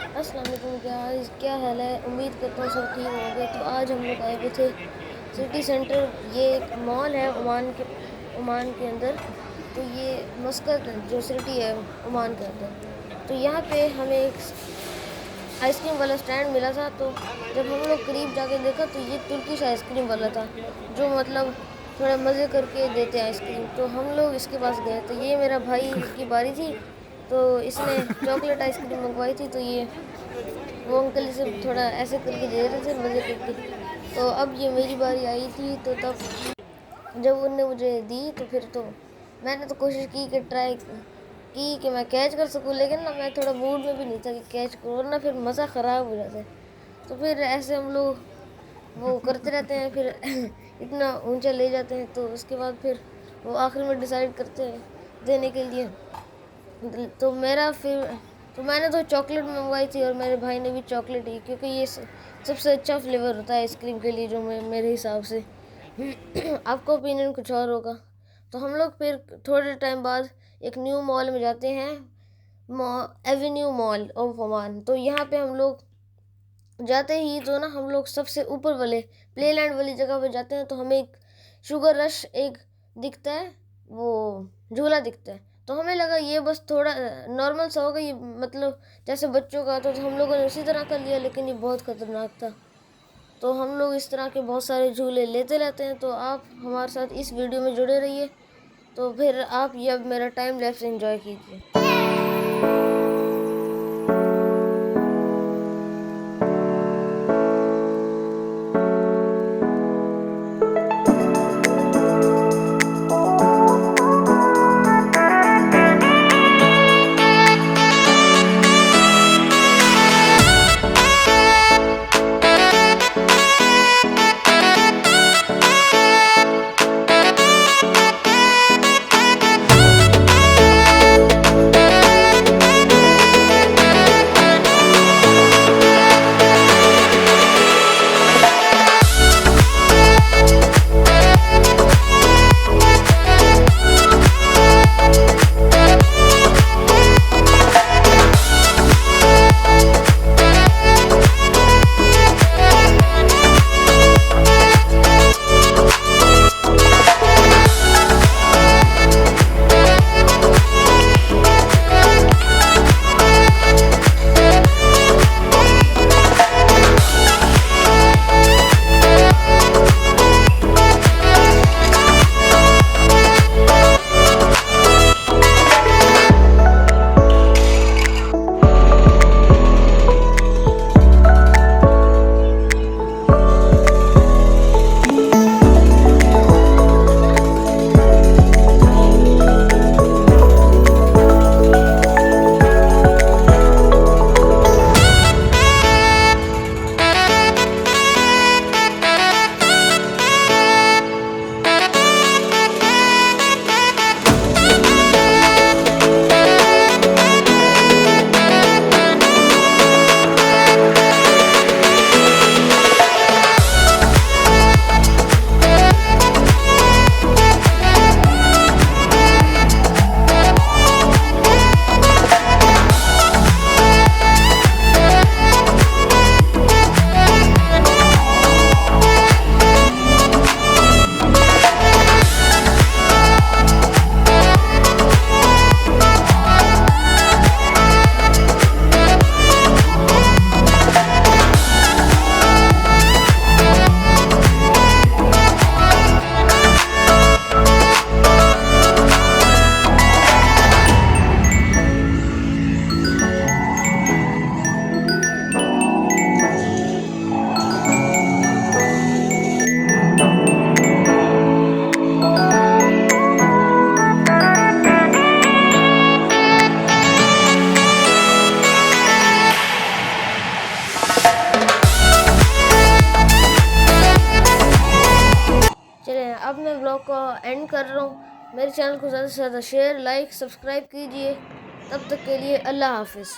अस्सलाम वालेकुम गाइस, क्या हाल है। उम्मीद करता हूँ सब ठीक होंगे। तो आज हम लोग आए हुए थे सिटी सेंटर। ये एक मॉल है ओमान के अंदर। तो ये मस्कत जो सिटी है ओमान के अंदर। तो यहाँ पे हमें एक आइसक्रीम वाला स्टैंड मिला था। तो जब हम लोग करीब जाके देखा तो ये तुर्किश आइसक्रीम वाला था, जो मतलब थोड़ा मज़े करके देते हैं आइसक्रीम। तो हम लोग इसके पास गए। तो ये मेरा भाई की बारी थी, तो इसने चॉकलेट आइसक्रीम मंगवाई थी। तो ये वो अंकल इसे थोड़ा ऐसे करके दे रहे थे मज़े करके। तो अब ये मेरी बारी आई थी। तो तब जब उनने मुझे दी तो फिर तो मैंने तो कोशिश की कि ट्राई की कि मैं कैच कर सकूं, लेकिन ना मैं थोड़ा मूड में भी नहीं था कि कैच करूँ, वरना फिर मज़ा ख़राब हो जाता है। तो फिर ऐसे हम लोग वो करते रहते हैं, फिर इतना ऊंचा ले जाते हैं। तो उसके बाद फिर वो आखिर में डिसाइड करते हैं देने के लिए। तो मेरा फिर तो मैंने तो चॉकलेट मंगवाई थी और मेरे भाई ने भी चॉकलेट ही, क्योंकि ये सबसे अच्छा फ्लेवर होता है आइसक्रीम के लिए, जो मेरे हिसाब से। आपका ओपिनियन कुछ और होगा। तो हम लोग फिर थोड़े टाइम बाद एक न्यू मॉल में जाते हैं, एवेन्यू मॉल ऑफ ओमान। तो यहाँ पे हम लोग जाते ही तो ना हम लोग सबसे ऊपर वाले प्ले लैंड वाली जगह पे जाते हैं। तो हमें एक शुगर रश एक दिखता है, वो झूला दिखता है। तो हमें लगा ये बस थोड़ा नॉर्मल सा होगा, ये मतलब जैसे बच्चों का। तो हम लोगों ने उसी तरह कर लिया, लेकिन ये बहुत ख़तरनाक था। तो हम लोग इस तरह के बहुत सारे झूले लेते रहते हैं। तो आप हमारे साथ इस वीडियो में जुड़े रहिए। तो फिर आप ये अब मेरा टाइम लैप्स एंजॉय कीजिए। चलिए अब मैं ब्लॉग को एंड कर रहा हूँ। मेरे चैनल को ज़्यादा से ज़्यादा शेयर, लाइक, सब्सक्राइब कीजिए। तब तक के लिए अल्लाह हाफिज़।